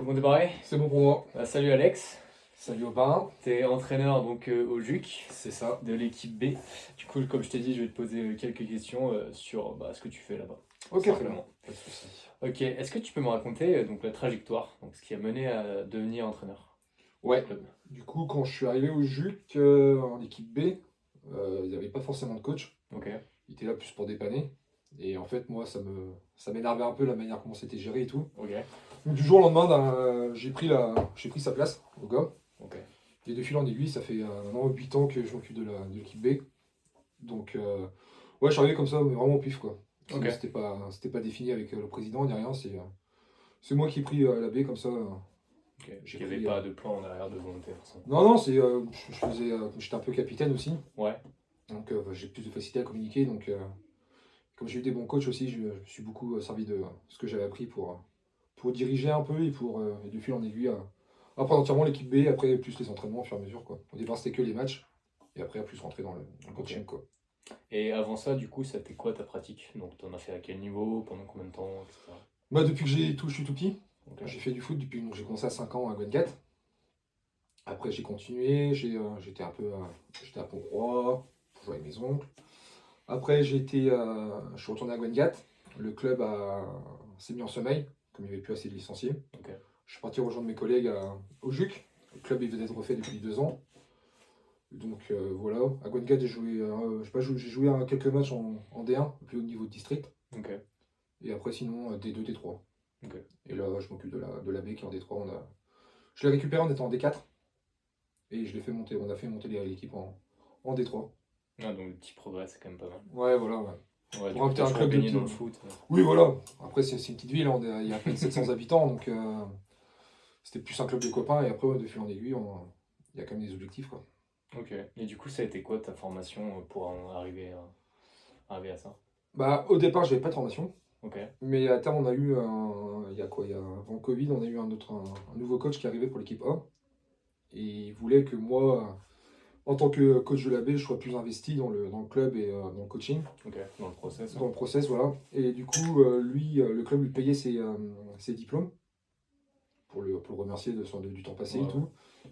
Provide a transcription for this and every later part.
Tout le monde est pareil? C'est bon pour moi. Salut Alex, Salut Aubin. t'es entraîneur donc au JUC C'est ça. de l'équipe B. Du coup, comme je t'ai dit, je vais te poser quelques questions sur ce que tu fais là-bas. Ok, très bien. Simplement. Pas de soucis. Ok, est-ce que tu peux me raconter donc la trajectoire, donc ce qui a mené à devenir entraîneur Ouais. du club? Du coup, quand je suis arrivé au JUC en équipe B, il n'y avait pas forcément de coach. Ok, Il était là plus pour dépanner. Et en fait, moi, ça m'énervait un peu la manière comment c'était géré et tout. ok, Donc, du jour au lendemain, j'ai pris sa place au gars. ok. Et de fil en aiguille, ça fait maintenant 8 ans que je m'occupe de l'équipe B. Donc, ouais, je suis arrivé comme ça, mais vraiment au pif, quoi. Ok. C'était pas défini avec le président ni rien. C'est moi qui ai pris la B comme ça. Ok. J'ai Il n'y avait pris, pas de plan en arrière de volonté, forcément. Non, non, j'étais un peu capitaine aussi, Ouais, donc j'ai plus de facilité à communiquer. Donc, comme j'ai eu des bons coachs aussi, je me suis beaucoup servi de ce que j'avais appris pour diriger un peu et de fil en aiguille apprendre entièrement l'équipe B, après plus les entraînements au fur et à mesure, quoi. Au départ, c'était que les matchs, et après, à plus rentrer dans le coaching, quoi. et avant ça, du coup, c'était quoi ta pratique? Donc, t'en as fait à quel niveau, pendant combien de temps, etc. Bah, depuis que je suis tout petit, Ok, j'ai fait du foot donc j'ai commencé à 5 ans à Gwengat. Après, j'ai continué, j'étais à Pont-Roi, pour jouer avec mes oncles. Après, je suis retourné à Gwengat. Le club s'est mis en sommeil, comme il n'y avait plus assez de licenciés. ok, Je suis parti rejoindre mes collègues au JUC. Le club il venait d'être refait depuis 2 ans. Donc voilà, à Gwengat, j'ai joué à quelques matchs en D1, au plus haut niveau de district. ok, Et après, sinon, D2, D3. ok. Et là, je m'occupe de la B qui est en D3. Je l'ai récupéré en étant en D4. Et on a fait monter l'équipe en D3. Ah, donc le petit progrès, c'est quand même pas mal. Ouais, voilà, ouais. Ouais, du Pour coup, t'as un toujours club de baigné petit. dans le foot. Oui, voilà. Après, c'est une petite ville, hein, il y a à peine 700 habitants, donc c'était plus un club de copains. Et après, de fil en aiguille, il y a quand même des objectifs, quoi. Ok. Et du coup, ça a été quoi ta formation pour arriver à ça? Bah, au départ, j'avais pas de formation, Ok. mais à terme, on a eu avant le Covid, on a eu un nouveau coach qui est arrivé pour l'équipe A. Et il voulait que moi, en tant que coach de la B, je sois plus investi dans le club et dans le coaching, Ok. Dans le process. dans le process, voilà. Et du coup, le club lui payait ses diplômes pour le remercier du temps passé Ouais, et ouais. tout.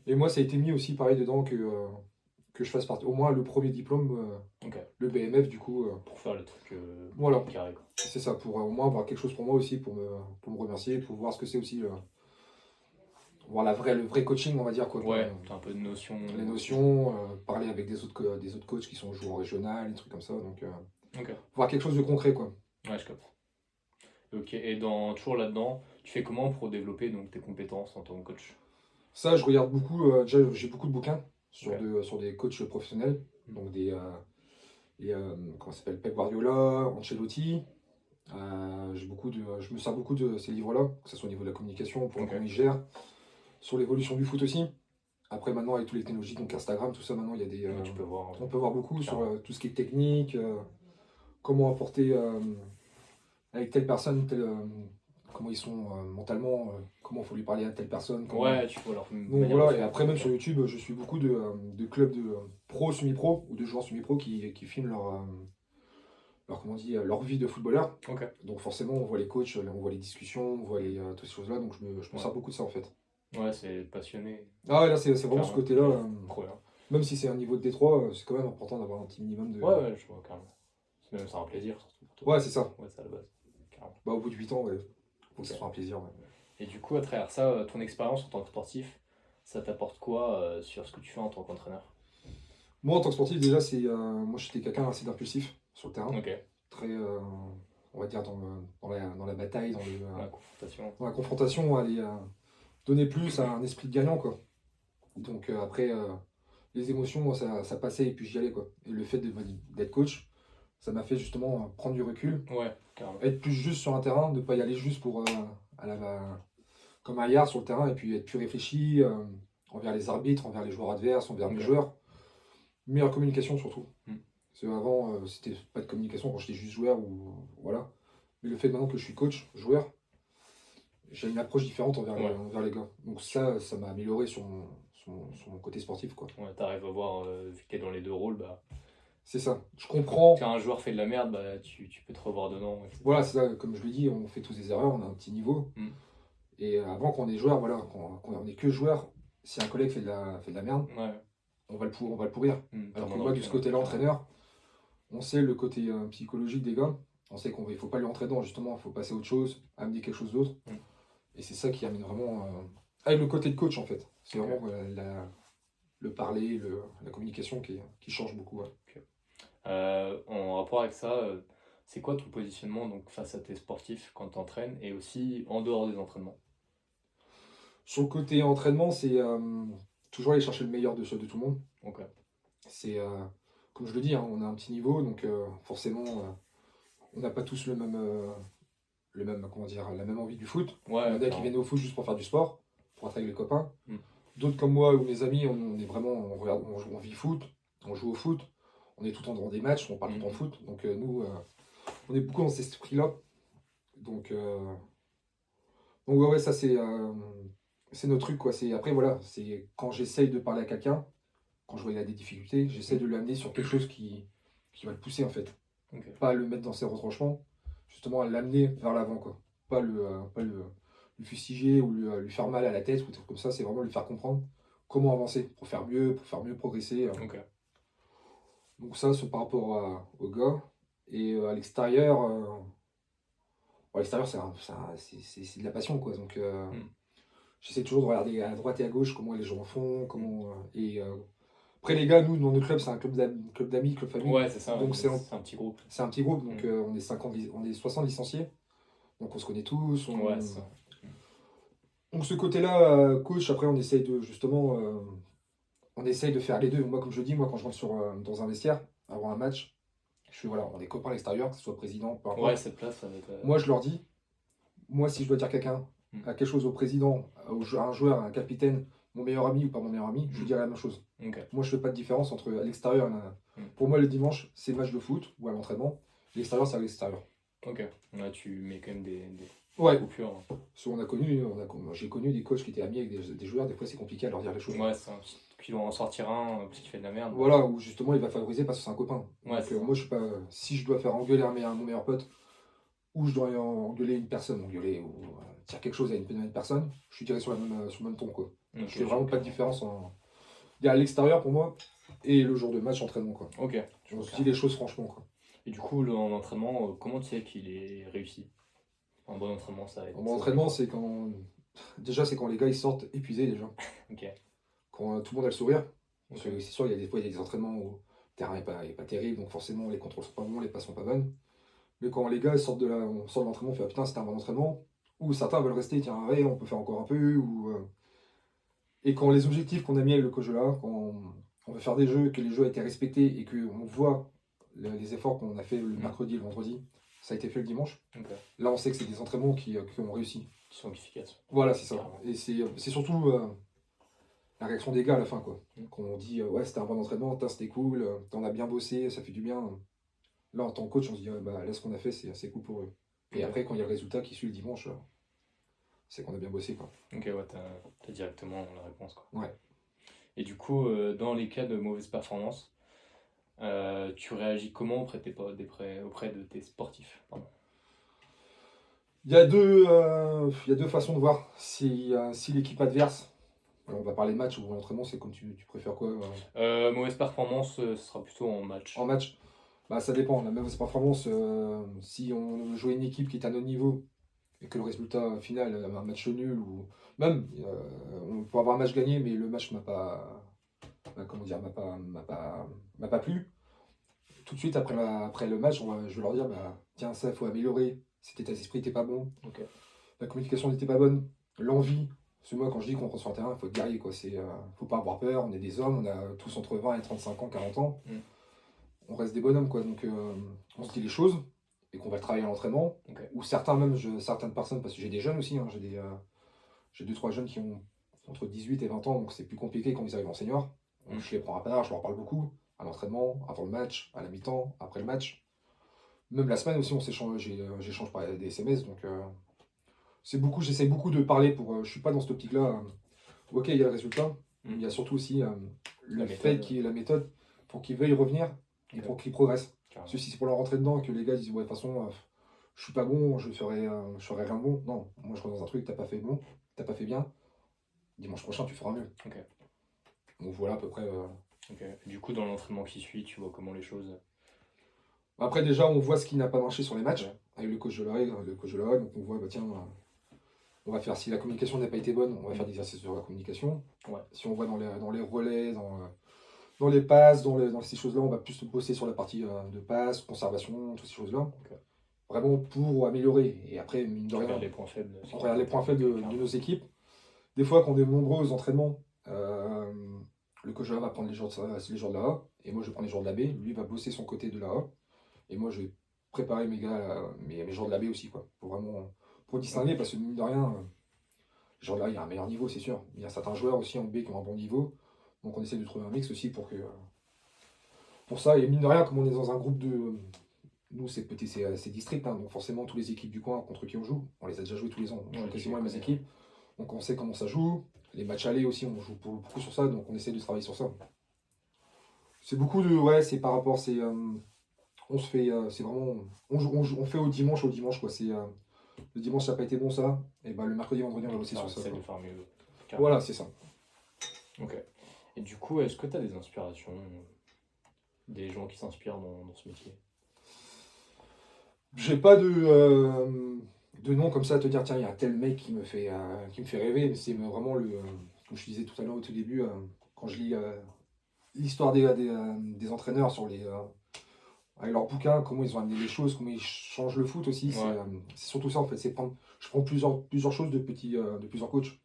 Et moi, ça a été mis aussi pareil dedans que je fasse partie, au moins le premier diplôme, Ok. le BMF, du coup. Pour faire le truc Voilà, carré, quoi. c'est ça, pour au moins avoir quelque chose pour moi aussi, pour me remercier, pour voir ce que c'est aussi, voir le vrai coaching, on va dire, quoi. Ouais, t'as un peu de notion. Les notions, parler avec des autres coachs qui sont joueurs régional, des trucs comme ça, donc Ok. voir quelque chose de concret, quoi. Ouais, je capte. Ok. Et toujours là-dedans, tu fais comment pour développer donc tes compétences en tant que coach? Ça, je regarde beaucoup, déjà j'ai beaucoup de bouquins Ok. sur des coachs professionnels, Mm. donc comment ça s'appelle, Pep Guardiola, Ancelotti. Je me sers beaucoup de ces livres-là, que ce soit au niveau de la communication, pour Ok. comment ils gèrent, sur l'évolution du foot aussi. Après, maintenant, avec toutes les technologies, donc Instagram, tout ça, maintenant, il y a Ouais, tu peux voir. on peut voir beaucoup sur Clairement. tout ce qui est technique, comment apporter avec telle personne, comment ils sont mentalement, comment il faut lui parler à telle personne. Ouais, tu vois leur Donc manière de voilà, et faire. après, même Ok. sur YouTube, je suis beaucoup de clubs de pro, semi-pro, ou de joueurs semi-pro qui filment comment on dit, leur vie de footballeur. Ok. Donc forcément, on voit les coachs, on voit les discussions, on voit toutes ces choses-là, donc je me Ouais. sers beaucoup de ça en fait. Ouais, c'est passionné. Ah ouais, là, c'est vraiment ce Clairement. côté-là. Trop bien. Même si c'est un niveau de D3, c'est quand même important d'avoir un petit minimum de. Ouais, ouais, je vois carrément. C'est un plaisir, surtout pour toi. Ouais, c'est ça. Ouais, c'est à la base. Carrément. Bah, au bout de 8 ans, ouais, faut que Ok. ça soit un plaisir. Ouais. Et du coup, à travers ça, ton expérience en tant que sportif, ça t'apporte quoi sur ce que tu fais en tant qu'entraîneur? Moi, en tant que sportif, déjà, moi, j'étais quelqu'un assez impulsif sur le terrain. Ok. Très, on va dire, dans la bataille, La confrontation. dans la confrontation, aller donner plus à un esprit de gagnant, quoi. Donc après, les émotions, moi, ça passait et puis j'y allais, quoi. Et le fait d'être coach, ça m'a fait justement prendre du recul, Ouais, carrément. être plus juste sur un terrain, ne pas y aller juste pour comme un yard sur le terrain, et puis être plus réfléchi envers les arbitres, envers les joueurs adverses, envers mes Ok. joueurs. Meilleure communication surtout. Hmm. Parce qu'avant, c'était pas de communication quand j'étais juste joueur ou voilà. Mais le fait maintenant que je suis coach, joueur, j'ai une approche différente Ouais. envers les gars. Donc ça m'a amélioré sur mon côté sportif, quoi. Ouais, t'arrives à voir, vu que t'es dans les deux rôles, bah, C'est ça. Je comprends. quand un joueur fait de la merde, bah, tu peux te revoir dedans, etc. Voilà, c'est ça. Comme je l'ai dit, on fait tous des erreurs, on a un petit niveau. Hmm. Et avant, quand on est joueur, voilà, quand on est que joueur, si un collègue fait de la merde, Ouais. on va le pourrir. Alors que moi, de ce côté-là, entraîneur, on sait le côté psychologique des gars. On sait qu'il ne faut pas lui rentrer dedans, justement, il faut passer à autre chose, amener quelque chose d'autre. Mm. Et c'est ça qui amène vraiment. Avec le côté de coach, en fait. C'est Ok. vraiment le parler, la communication qui change beaucoup. Ouais. En rapport avec ça, c'est quoi ton positionnement donc, face à tes sportifs quand tu entraînes et aussi en dehors des entraînements? Sur le côté entraînement, c'est toujours aller chercher le meilleur de tout le monde. Ok. C'est, comme je le dis, hein, on a un petit niveau, donc forcément, on n'a pas tous comment dire, la même envie du foot. Il y en Ouais, a qui clairement. viennent au foot juste pour faire du sport, pour être avec les copains. Mm. D'autres comme moi ou mes amis, on est vraiment, on vit foot, on joue au foot, on est tout le temps dans des matchs, on parle tout le temps de foot. Donc nous, on est beaucoup dans cet esprit-là. Donc, ouais, ça c'est notre truc, quoi. Après, voilà, c'est quand j'essaye de parler à quelqu'un, quand je vois qu'il a des difficultés, j'essaie de l'amener sur quelque chose qui va le pousser, en fait. Ok. Pas le mettre dans ses retranchements, justement à l'amener vers l'avant, quoi. Pas le fustiger ou lui faire mal à la tête ou des trucs comme ça, c'est vraiment lui faire comprendre comment avancer pour faire mieux progresser. Ok. Donc ça, c'est par rapport au gars. Et à l'extérieur, c'est de la passion, quoi. Donc Mm. j'essaie toujours de regarder à droite et à gauche comment les gens font, après les gars, nous, dans notre club, c'est un club d'amis, club famille. Ouais, c'est ça, Donc c'est un petit groupe. c'est un petit groupe, donc Mm. on est 60 licenciés. Donc on se connaît tous. Ouais, c'est ça. Donc ce côté-là, coach, après on essaye de justement, on essaye de faire les deux. Moi, comme je dis, moi quand je rentre dans un vestiaire, avant un match, voilà, on est copains à l'extérieur, que ce soit président, peu Ouais, importe. cette place, ça va être. Moi je leur dis, moi si je dois dire Mm. à quelque chose au président, à un joueur, à un capitaine, mon meilleur ami ou pas mon meilleur ami, je lui dirai la même chose. Ok. Moi je fais pas de différence entre à l'extérieur Pour moi le dimanche, c'est match de foot ou à l'entraînement. L'extérieur, c'est à l'extérieur. Ok. Là, tu mets quand même des Ouais, coupures. parce qu'on j'ai connu des coachs qui étaient amis avec des joueurs, des fois c'est compliqué à leur dire les choses. Ouais, c'est ça. Qui doit en sortir un parce qu'il fait de la merde. Voilà, où justement il va favoriser parce que c'est un copain. Ouais, Donc c'est ça. moi je suis pas. Si je dois faire engueuler mon meilleur pote, ou je dois engueuler une personne, dire quelque chose à une personne, je suis tiré sur le même ton, quoi. Ok, Je fais vraiment pas de ok. différence Il y a à l'extérieur pour moi et le jour de match entraînement, quoi. Ok. On se dit les choses franchement, quoi. Et du coup, en entraînement, comment tu sais qu'il est réussi? Un bon entraînement, ça va être. Mon entraînement, c'est quand. Déjà, c'est quand les gars ils sortent épuisés déjà. Ok. Quand tout le monde a le sourire. Parce Ok. que c'est sûr, il y a des fois, il y a des entraînements où le terrain est pas terrible, donc forcément les contrôles sont pas bons, les passes sont pas bonnes. Mais quand les gars on sort de l'entraînement, on fait ah, putain, c'était un bon entraînement. Ou certains veulent rester, tiens, ouais, on peut faire encore un peu. Et quand les objectifs qu'on a mis avec le coach là, quand on veut faire des jeux, que les jeux ont été respectés et qu'on voit les efforts qu'on a fait le mercredi et le vendredi, ça a été fait le dimanche. Ok. Là, on sait que c'est des entraînements qui ont réussi. Qui sont efficaces. Voilà, c'est ça. Carrément. Et c'est surtout la réaction des gars à la fin, quoi. Mm. Quand on dit ouais, c'était un bon entraînement, c'était cool, on a bien bossé, ça fait du bien. Là, en tant que coach, on se dit bah, là, ce qu'on a fait, c'est assez cool pour eux. Et Ok. après, quand il y a le résultat qui suit le dimanche, c'est qu'on a bien bossé, quoi. Ok, ouais, t'as directement la réponse, quoi. Ouais. Et du coup, dans les cas de mauvaise performance, tu réagis comment auprès de tes sportifs? Pardon. Il y a deux façons de voir. Si l'équipe adverse, alors on va parler match ou entraînement, c'est comme tu préfères quoi Mauvaise performance, ce sera plutôt en match. en match? Bah, ça dépend. La mauvaise performance, si on jouait une équipe qui est à notre niveau et que le résultat final, un match nul ou même, on peut avoir un match gagné, mais le match comment dire, m'a pas plu. Tout de suite après le match, je vais leur dire, bah, tiens, ça, il faut améliorer. Cet état d'esprit n'était pas bon. Ok. La communication n'était pas bonne. L'envie. Parce que moi, quand je dis qu'on rentre sur le terrain, il faut être guerrier, quoi. Faut pas avoir peur. On est des hommes, on a tous entre 20 et 35 ans, 40 ans. Mm. On reste des bonhommes, quoi. Donc, on se dit les choses et qu'on va le travailler à l'entraînement. Ok. Ou certaines personnes, parce que j'ai des jeunes aussi, hein, j'ai 2-3 jeunes qui ont entre 18 et 20 ans, donc c'est plus compliqué quand ils arrivent en senior. Donc, je les prends à part, je leur parle beaucoup, à l'entraînement, avant le match, à la mi-temps, après le match. Même la semaine aussi, j'échange par des SMS, donc j'essaie beaucoup de parler je suis pas dans cette optique-là. Ok, il y a le résultat, mais il y a surtout aussi le fait qu'il y ait la méthode pour qu'ils veuillent revenir et Ok. pour qu'ils progressent. Carrément. Parce que si c'est pour leur rentrer dedans et que les gars disent ouais, de toute façon, je suis pas bon, je ferai rien de bon. Non, moi je rentre dans un truc, t'as pas fait bon, t'as pas fait bien. Dimanche prochain, tu feras mieux. Ok. Donc voilà à peu près. Ok. Du coup, dans l'entraînement qui suit, tu vois comment les choses. Après, déjà, on voit ce qui n'a pas marché sur les matchs Ouais. avec le coach de la donc on voit, bah tiens, on va faire, si la communication n'a pas été bonne, on va faire des exercices sur la communication. Ouais. Si on voit dans les relais, dans les passes, dans ces choses-là, on va plus bosser sur la partie de passe, conservation, toutes ces choses-là. Ok. Vraiment pour améliorer. Et après, mine de Tu rien, regardes les points faibles. on regarde les points faibles de Quelqu'un. nos équipes. Des fois, quand on est nombreux aux entraînements, le coach de la A va prendre les joueurs de la A, et moi je vais prendre les joueurs de la B. Lui va bosser son côté de la A, et moi je vais préparer mes gars, mes joueurs de la B aussi, quoi. Pour vraiment pour distinguer, parce que mine de rien, les joueurs de la A, il y a un meilleur niveau, c'est sûr. Il y a certains joueurs aussi en B qui ont un bon niveau, donc on essaie de trouver un mix aussi pour ça. Et mine de rien, comme on est dans un groupe de. Nous, c'est petit, c'est district, hein, donc forcément, toutes les équipes du coin contre qui on joue, on les a déjà joués tous les ans. On joue Ouais, tu quasiment les les mêmes connais. équipes. Donc on sait comment ça joue. Les matchs allés aussi, on joue beaucoup sur ça, donc on essaie de travailler sur ça. C'est beaucoup de. Ouais, c'est par rapport. On se fait. C'est vraiment. On fait au dimanche, quoi. Le dimanche, ça n'a pas été bon, ça. Et bah, le mercredi, vendredi, on va bosser Ah, sur ça, essaie quoi. de faire mieux. Carrément. Voilà, c'est ça. Ok. Et du coup, est-ce que tu as des inspirations, des gens qui s'inspirent dans ce métier? J'ai pas de nom comme ça à te dire, tiens, il y a un tel mec qui me fait rêver, mais c'est vraiment comme je te disais tout à l'heure au tout début, quand je lis l'histoire des entraîneurs avec leurs bouquins, comment ils ont amené les choses, comment ils changent le foot aussi, Ouais. c'est surtout ça en fait. Je prends plusieurs choses de plusieurs coachs.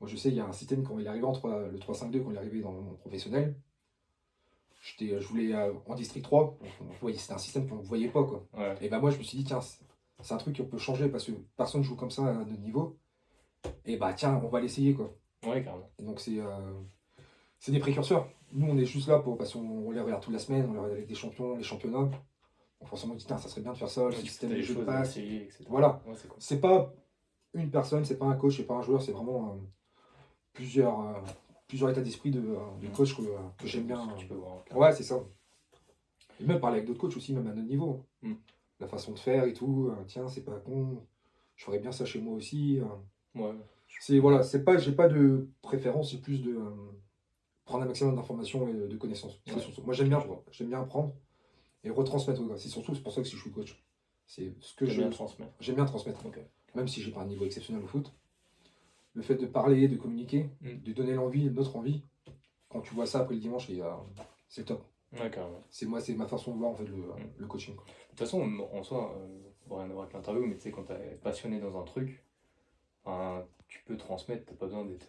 Moi je sais, il y a un système quand il est arrivé le 3-5-2, quand il est arrivé dans le monde professionnel. Je voulais en District 3, c'était un système qu'on ne voyait pas, quoi. Ouais. Et ben moi je me suis dit, tiens, c'est un truc qu'on peut changer parce que personne joue comme ça à notre niveau. Et bah tiens, on va l'essayer, quoi. Ouais, carrément. Et donc c'est des précurseurs. Nous on est juste là parce qu'on les regarde toute la semaine, on les regarde avec des champions, les championnats. Donc forcément on dit, tiens, ça serait bien de faire ça, le Ouais, tu système as de des jeu de choses à passe. essayer, etc. Voilà. Ouais, c'est cool. C'est pas une personne, c'est pas un coach, c'est pas un joueur, c'est vraiment plusieurs états d'esprit de coach que j'aime bien. Tu peux voir. Carrément. Ouais, c'est ça. Et même parler avec d'autres coachs aussi, même à notre niveau. Mm. La façon de faire et tout. Tiens, c'est pas con. Je ferais bien ça chez moi aussi. Ouais. Voilà, j'ai pas de préférence, c'est plus de prendre un maximum d'informations et de connaissances. C'est Ouais. surtout. Moi, Je vois. j'aime bien apprendre et retransmettre aux gars. C'est pour ça que je suis coach. C'est ce que T'aimes bien transmettre. j'aime bien transmettre. Ok. Même si j'ai pas un niveau exceptionnel au foot. Le fait de parler, de communiquer, de donner notre envie. Quand tu vois ça après le dimanche, c'est top. Ouais, carrément. C'est ma façon de voir en fait Mm. le coaching, quoi. De toute façon, en soi, rien à voir avec l'interview, mais tu sais, quand tu es passionné dans un truc, enfin, tu peux transmettre, t'as pas besoin d'être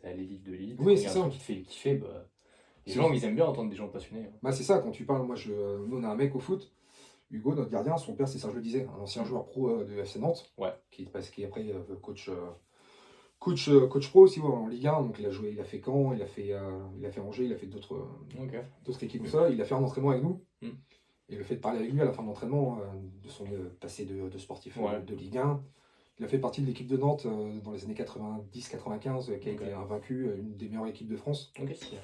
à l'élite de l'élite. Oui, Quand il y c'est a un ça. truc qui te fait kiffer, bah, les C'est- gens, ils aiment bien entendre des gens passionnés. Hein. Bah c'est ça, quand tu parles, nous on a un mec au foot, Hugo, notre gardien, son père c'est Serge Le Disait, un ancien joueur pro de FC Nantes, Ouais. qui est après coach pro aussi, ouais, en Ligue 1, donc il a joué, il a fait Caen, il a fait Angers, il a fait Ok. d'autres équipes comme ça, il a fait un entraînement avec nous, Mm. et le fait de parler avec lui à la fin de l'entraînement, de son passé de sportif Ouais. de Ligue 1, il a fait partie de l'équipe de Nantes dans les années 90-95, qui a Ok. été invaincu, une des meilleures équipes de France. Ok, si.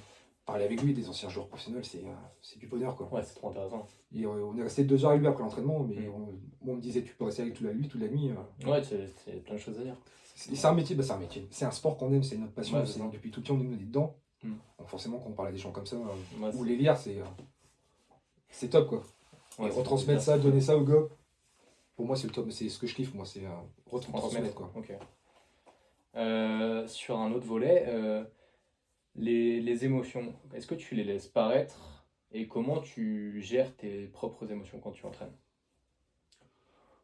Parler avec lui, des anciens joueurs professionnels, c'est du bonheur, quoi. Ouais, c'est trop intéressant. Et on est resté 2 heures avec lui après l'entraînement, mais Mm. moi on me disait tu peux rester avec toute la nuit. Ouais, c'est plein de choses à dire. C'est un métier, c'est un métier. C'est un sport qu'on aime, c'est notre passion. Ouais, c'est ça. Depuis tout petit on est dedans. Mm. Donc forcément quand on parle à des gens comme ça, Ouais, ou c'est- les lire, c'est top, quoi. ouais, Et c'est retransmettre bizarre, ça, donner ça aux gars, pour moi c'est le top, c'est ce que je kiffe, moi, c'est retransmettre, transmettre. quoi. Ok. Sur un autre volet, les émotions, est-ce que tu les laisses paraître et comment tu gères tes propres émotions quand tu entraînes?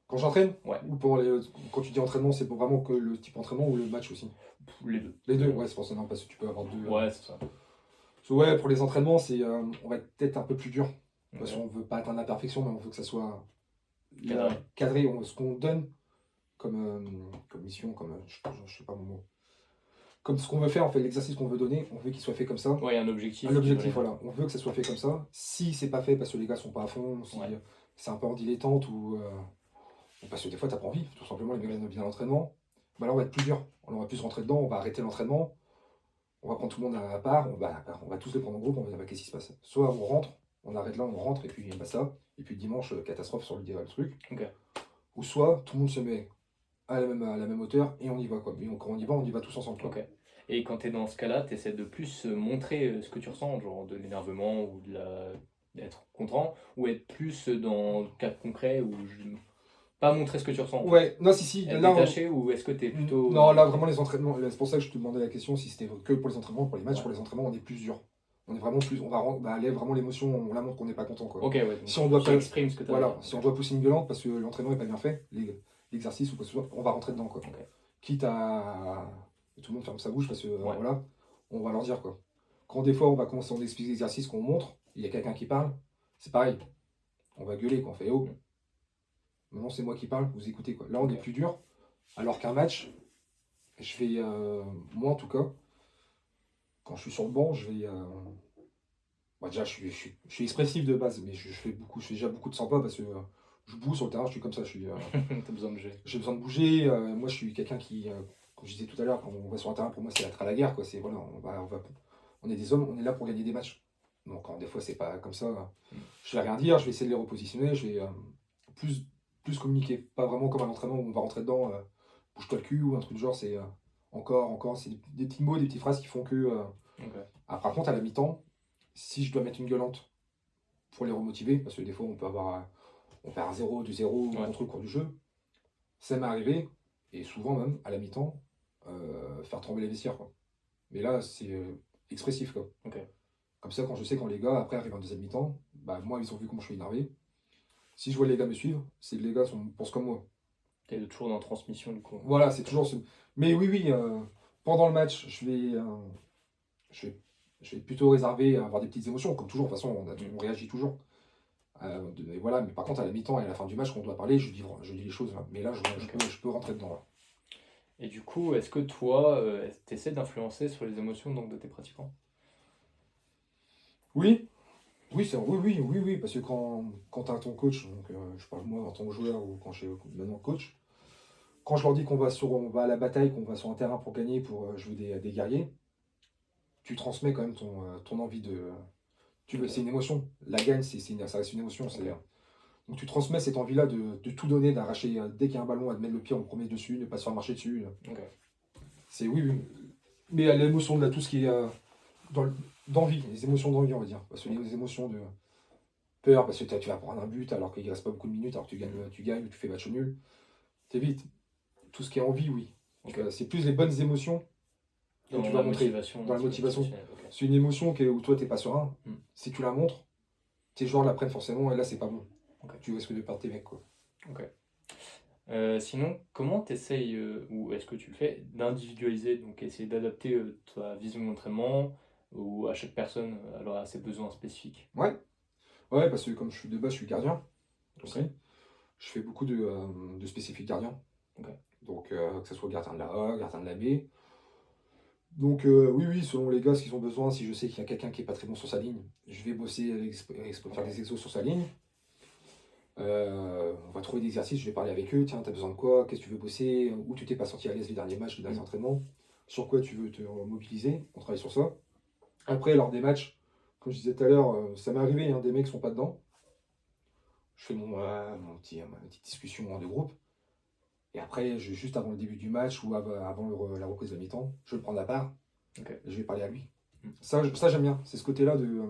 Quand j'entraîne, Ouais. ou quand tu dis entraînement, c'est pour vraiment que le type entraînement ou le match aussi? Les deux. Les deux, ouais, c'est pour ça, non, parce que tu peux avoir deux. Ouais, c'est ça. Ouais, pour les entraînements, on va être peut-être un peu plus dur. Parce Ok. qu'on veut pas atteindre la perfection, mais on veut que ça soit Cadré. cadré. Ce qu'on donne comme mission, je sais pas mon mot. Comme ce qu'on veut faire, en fait, l'exercice qu'on veut donner, on veut qu'il soit fait comme ça. Ouais, il y a un objectif. Un objectif, qui doit voilà. On veut que ça soit fait comme ça. Si c'est pas fait parce que les gars sont pas à fond, si Ouais. c'est un peu en dilettante ou parce que des fois t'as pas envie, tout simplement, les gars viennent bien à l'entraînement, bah là on va être plus dur. On va plus rentrer dedans, on va arrêter l'entraînement, on va prendre tout le monde à part, on va tous les prendre en groupe, on va dire bah, qu'est-ce qui se passe. Soit on rentre, on arrête là, on rentre et puis basta. Et puis dimanche, catastrophe sur le truc. Ok. ou soit tout le monde se met à la même hauteur et on y va, quoi. Mais quand on y va tous ensemble, quoi. Ok. Et quand tu es dans ce cas-là, tu essaies de plus montrer ce que tu ressens, genre de l'énervement ou d'être content, ou être plus dans le cas concret où pas montrer ce que tu ressens en fait. Ouais, non, si, Être là, détaché ou est-ce que tu es plutôt non, là, montrer? vraiment, les entraînements, c'est pour ça que je te demandais la question si c'était que pour les entraînements, pour les matchs, Ouais. pour les entraînements, on est plus dur. On est vraiment plus, bah, aller vraiment l'émotion, on la montre qu'on n'est pas content, quoi. Ok, ouais, donc Si on doit tu pas, exprimes ce que tu as à voilà, dire. si on doit pousser une gueulante parce que l'entraînement n'est pas bien fait, l'exercice ou quoi que ce soit, on va rentrer dedans, quoi. Ok. Quitte à tout le monde ferme sa bouche parce que, Ouais. voilà, on va leur dire, quoi. Quand des fois, on va commencer, on explique l'exercice qu'on montre, il y a quelqu'un qui parle, c'est pareil. On va gueuler, quoi. On fait, oh, Mm. maintenant c'est moi qui parle, vous écoutez, quoi. Là, on est Ok. plus dur, alors qu'un match, je vais, moi en tout cas, quand je suis sur le banc, je vais. Déjà, je suis expressif de base, mais je fais déjà beaucoup de 100 pas parce que je bouge sur le terrain, je suis comme ça. T'as besoin de jouer. J'ai besoin de bouger. Moi, je suis quelqu'un qui, comme je disais tout à l'heure, quand on va sur un terrain, pour moi, c'est être à la guerre, quoi. C'est, voilà, on est des hommes, on est là pour gagner des matchs. Donc, quand des fois, c'est pas comme ça, Mm. je vais rien dire, je vais essayer de les repositionner, je vais plus, plus communiquer. Pas vraiment comme un entraînement où on va rentrer dedans, bouge-toi le cul ou un truc du genre, c'est encore, c'est des petits mots, des petites phrases qui font que. Ok. Par contre, à la mi-temps, si je dois mettre une gueulante pour les remotiver, parce que des fois on perd un 0, 2-0 Ouais. contre le cours du jeu, ça m'est arrivé, et souvent même à la mi-temps, faire trembler les vestiaires, quoi. Mais là, c'est expressif, quoi. Ok. Comme ça, quand je sais quand les gars après arrivent en deuxième mi-temps, bah moi ils ont vu comment je suis énervé. Si je vois les gars me suivre, c'est que les gars pensent comme moi. T'es toujours dans la transmission du coup. Voilà, c'est toujours ce. Mais oui, oui, pendant le match, je vais, je vais plutôt réserver à avoir des petites émotions, comme toujours, de toute façon, on réagit toujours. Et voilà, mais par contre, à la mi-temps et à la fin du match, quand on doit parler, je dis les choses, hein. Mais là, Ok. je peux rentrer dedans, là. Et du coup, est-ce que toi, tu essaies d'influencer sur les émotions donc, de tes pratiquants? Oui, oui, oui, parce que quand tu as ton coach, donc je parle moi en tant que joueur ou quand je suis maintenant coach, quand je leur dis on va à la bataille, qu'on va sur un terrain pour gagner, pour jouer des guerriers, tu transmets quand même ton envie de. Ok. C'est une émotion. La gagne, ça reste une émotion. Ok. Donc tu transmets cette envie-là de tout donner, d'arracher dès qu'il y a un ballon, à te mettre le pied en premier dessus, ne pas se faire marcher dessus. Ok. C'est oui, oui. Mais à l'émotion de tout ce qui est dans d'envie, les émotions d'envie, on va dire. Parce que les émotions de peur, parce que tu vas prendre un but alors qu'il ne reste pas beaucoup de minutes, alors que tu gagnes ou tu fais match nul. T'évites. Tout ce qui est envie, oui. Ok. C'est plus les bonnes émotions que Dans tu la vas montrer. motivation. Dans la motivation. motivationnelle, ok. C'est une émotion où toi, t'es pas serein. Hmm. Si tu la montres, tes joueurs la prennent forcément, et là, c'est pas bon. Ok. Tu risques de perdre tes mecs, quoi. Ok. Sinon, comment tu essayes, ou est-ce que tu le fais, d'individualiser, donc essayer d'adapter ta vision de l'entraînement ou à chaque personne, alors à ses besoins spécifiques? Ouais, ouais, parce que comme je suis de base, je suis gardien aussi. Ok. Je fais beaucoup de spécifiques gardiens. Ok. Donc, que ce soit gardien de la A, gardien de la B. Donc, oui, oui, selon les gars, ce qu'ils ont besoin, si je sais qu'il y a quelqu'un qui est pas très bon sur sa ligne, je vais bosser, faire des exos sur sa ligne. On va trouver des exercices, je vais parler avec eux. Tiens, t'as besoin de quoi? Qu'est-ce que tu veux bosser? Où tu t'es pas senti à l'aise les derniers matchs, les derniers entraînements? Sur quoi tu veux te mobiliser? On travaille sur ça. Après, lors des matchs, comme je disais tout à l'heure, ça m'est arrivé, hein, des mecs sont pas dedans. Je fais ma petite discussion de groupe. Et après, juste avant le début du match ou avant la reprise de la mi-temps, je vais le prendre à part Ok. et je vais parler à lui. Mm. Ça j'aime bien. C'est ce côté-là de.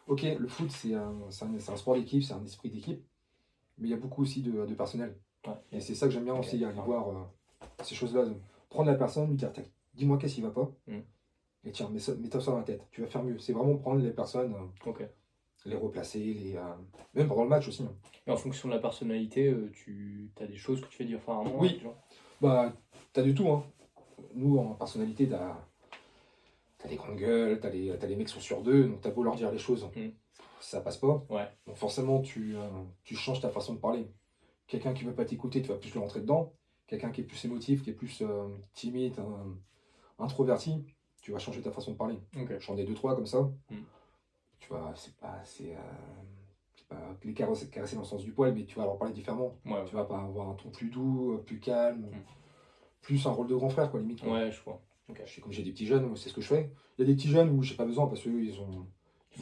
Ok, le foot, c'est un sport d'équipe, c'est un esprit d'équipe, mais il y a beaucoup aussi de personnel. Ouais. Et c'est ça que j'aime bien Ok. aussi, aller voir ces choses-là. Prendre la personne, lui dire, tac, dis-moi qu'est-ce qui va pas. Mm. Et tiens, mets-toi ça dans la tête. Tu vas faire mieux. C'est vraiment prendre les personnes, Ok. les replacer, même pendant le match aussi, hein. Et en fonction de la personnalité, tu as des choses que tu fais différemment Oui. avec les gens? Bah, t'as du tout, hein. Nous, en personnalité, t'as des grandes gueules, t'as les mecs qui sont sur deux, donc t'as beau leur dire les choses, Mm. ça passe pas. Ouais. Donc forcément, tu changes ta façon de parler. Quelqu'un qui veut pas t'écouter, tu vas plus le rentrer dedans. Quelqu'un qui est plus émotif, qui est plus timide, introverti, tu vas changer ta façon de parler. Ok. J'en ai deux, trois comme ça. Mm. Tu vois, c'est pas les caresser dans le sens du poil, mais tu vas leur parler différemment. Ouais. Tu vas pas avoir un ton plus doux, plus calme, Mm. plus un rôle de grand frère, quoi, limite, quoi. Ouais, je vois. Ok. Comme j'ai des petits jeunes, c'est ce que je fais. Il y a des petits jeunes où j'ai pas besoin parce qu'eux, Ils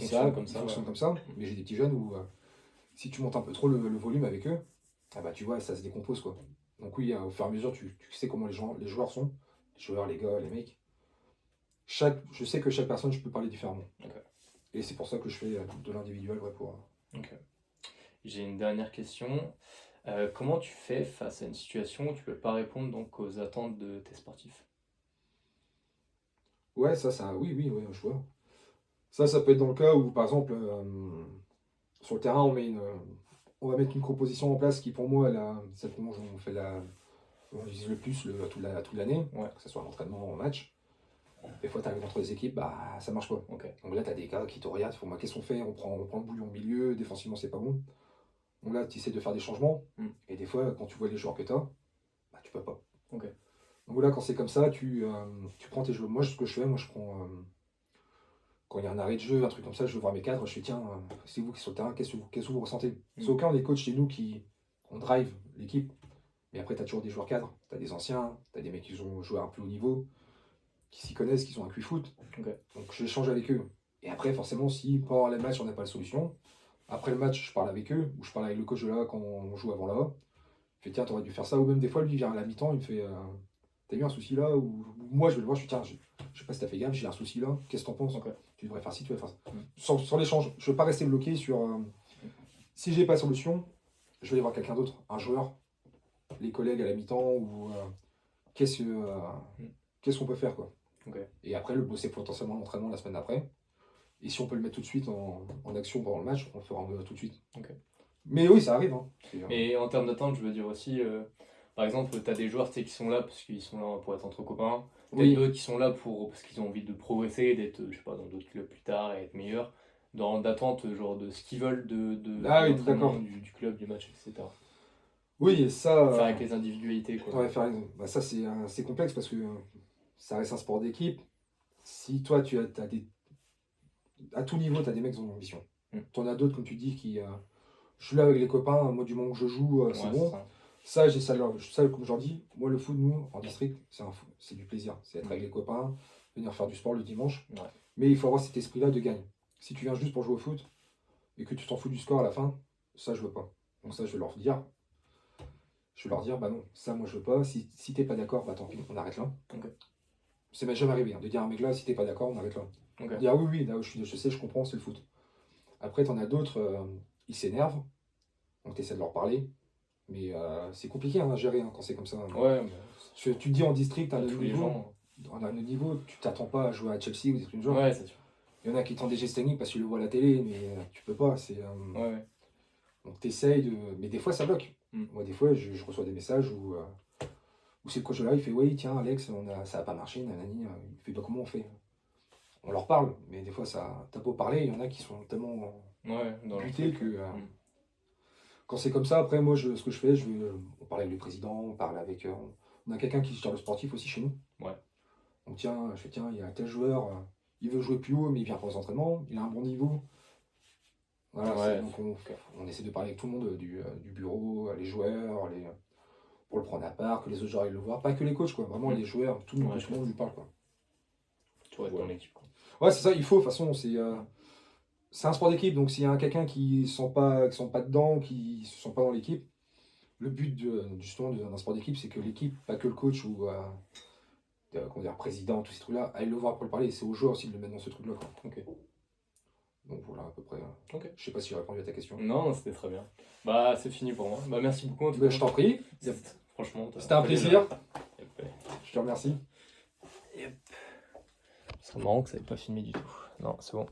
fonctionnent comme ça, fonctionnent ouais. comme ça. Mais j'ai des petits jeunes où si tu montes un peu trop le volume avec eux, ah bah, tu vois, ça se décompose, quoi. Donc oui, au fur et à mesure, tu sais comment les joueurs sont, les joueurs, les gars, les mecs. Je sais que chaque personne, je peux parler différemment. Ok. Et c'est pour ça que je fais de l'individuel, ouais, pour... Ok. J'ai une dernière question. Comment tu fais face à une situation où tu peux pas répondre donc aux attentes de tes sportifs? Ouais, oui, je vois. Ça peut être dans le cas où, par exemple, sur le terrain, on va mettre une composition en place qui, pour moi, celle qu'on on fait on utilise le plus toute l'année, Ouais. que ce soit en entraînement ou en match. Des fois, tu arrives entre les équipes, bah, ça marche pas. Ok. Donc là, tu as des gars qui te regardent, ils font, moi, qu'est-ce qu'on fait? On prend le bouillon au milieu, défensivement, c'est pas bon. Donc là, tu essaies de faire des changements, Mm. et des fois, quand tu vois les joueurs que tu as, bah, tu peux pas. Ok. Donc là, quand c'est comme ça, tu prends tes jeux. Moi, ce que je fais, je prends. Quand il y a un arrêt de jeu, un truc comme ça, je vais voir mes cadres, je fais tiens, c'est vous qui êtes sur le terrain, qu'est-ce que vous ressentez? C'est aucun des coachs chez nous on drive l'équipe, mais après, tu as toujours des joueurs cadres, tu as des anciens, tu as des mecs qui ont joué à un plus haut niveau, qui s'y connaissent, qui sont un QI foot. Ok. Donc j'échange avec eux. Et après, forcément, si pendant les matchs, on n'a pas la solution, après le match, je parle avec eux, ou je parle avec le coach de là quand on joue avant là. Je fais tiens, t'aurais dû faire ça, ou même des fois, lui, il vient à la mi-temps, il me fait t'as eu un souci là, ou moi, je vais le voir, je fais tiens, je sais pas si t'as fait gaffe, j'ai un souci là, qu'est-ce que t'en penses? Ok. Tu devrais faire ci, tu devrais faire ça. Mm. Sur l'échange, je veux pas rester bloqué sur. Si j'ai pas de solution, je vais aller voir quelqu'un d'autre, un joueur, les collègues à la mi-temps, ou qu'est-ce que, euh, Mm. qu'est-ce qu'on peut faire, quoi. Ok. Et après, le bosser potentiellement l'entraînement la semaine d'après. Et si on peut le mettre tout de suite en action pendant le match, on le fera tout de suite. Ok. Mais oui, ça arrive. Hein. Mais en termes d'attente, je veux dire aussi, par exemple, tu as des joueurs tu sais, qui sont là parce qu'ils sont là pour être entre copains. Peut-être Oui, d'autres qui sont là parce qu'ils ont envie de progresser, d'être, je sais pas, dans d'autres clubs plus tard et être meilleurs. D'attente, genre de ce qu'ils veulent de ah oui, l'entraînement, d'accord. du club, du match, etc. Oui, et ça, Faire avec les individualités, quoi. ouais, bah, ça c'est complexe parce que ça reste un sport d'équipe. Si toi, t'as à tout niveau, tu as des mecs qui ont une ambition. Mm. Tu en as d'autres, comme tu dis, je suis là avec les copains, moi, du moment que je joue, c'est Ouais, bon. ça. Ça, comme je leur dis, moi, le foot, nous, en district, c'est du plaisir. C'est être avec les copains, venir faire du sport le dimanche. Ouais. Mais il faut avoir cet esprit-là de gagne. Si tu viens juste pour jouer au foot et que tu t'en fous du score à la fin, ça, je veux pas. Donc ça, je vais leur dire. Bah non, ça, moi, je veux pas. Si t'es pas d'accord, bah tant pis, on arrête là. Ok. Ça m'est jamais arrivé, hein, de dire à un mec là, si t'es pas d'accord, on arrête là. Ok. Dire ah oui, oui, là, je sais, je comprends, c'est le foot. Après, t'en as d'autres, ils s'énervent, donc t'essaies de leur parler. Mais c'est compliqué hein, à gérer hein, quand c'est comme ça. Ouais, bah, Tu te dis en district, à pas notre tous les niveau, gens. tu t'attends pas à jouer à Chelsea ou des trucs du genre. Ouais, c'est sûr. Il y en a qui tentent des gestes techniques parce qu'ils le voient à la télé, mais tu peux pas. Ouais, ouais. Donc t'essayes de. Mais des fois ça bloque. Mm. Moi des fois je reçois des messages où c'est le coach là, il fait oui tiens Alex, ça a pas marché, nanani. Il fait bah comment on fait? On leur parle, mais des fois ça. T'as beau parler, il y en a qui sont tellement Ouais, dans leur butés truc. que. Mm. Quand c'est comme ça, après moi ce que je fais, on parle avec le président, on parle avec. On a quelqu'un qui gère le sportif aussi chez nous. Ouais. Donc tiens, je fais tiens, il y a tel joueur, il veut jouer plus haut, mais il vient pour les entraînements, il a un bon niveau. Voilà, Ouais. donc on essaie de parler avec tout le monde du bureau, les joueurs, pour le prendre à part, que les autres joueurs aillent le voir. Pas que les coachs, quoi. Vraiment Mm. les joueurs, tout le monde, Ouais, tout le monde lui parle, quoi. Tu vois, être dans l'équipe, quoi. Ouais, c'est ça, il faut, de toute façon, c'est un sport d'équipe, donc s'il y a quelqu'un qui ne sont pas dedans, qui ne se sent pas dans l'équipe, le but justement d'un sport d'équipe, c'est que l'équipe, pas que le coach ou comment dire, président, tous ces trucs-là, aille le voir pour le parler. Et c'est aux joueurs aussi de le mettre dans ce truc-là, quoi. Ok. Donc voilà, à peu près. Ok. Je sais pas si j'ai répondu à ta question. Non, c'était très bien. Bah, c'est fini pour moi. Bah, merci beaucoup en tout Bah, cas. je t'en prie. Franchement, C'était un plaisir. Yep. Je te remercie. C'est marrant que ça n'ait pas filmé du tout. Non, c'est bon.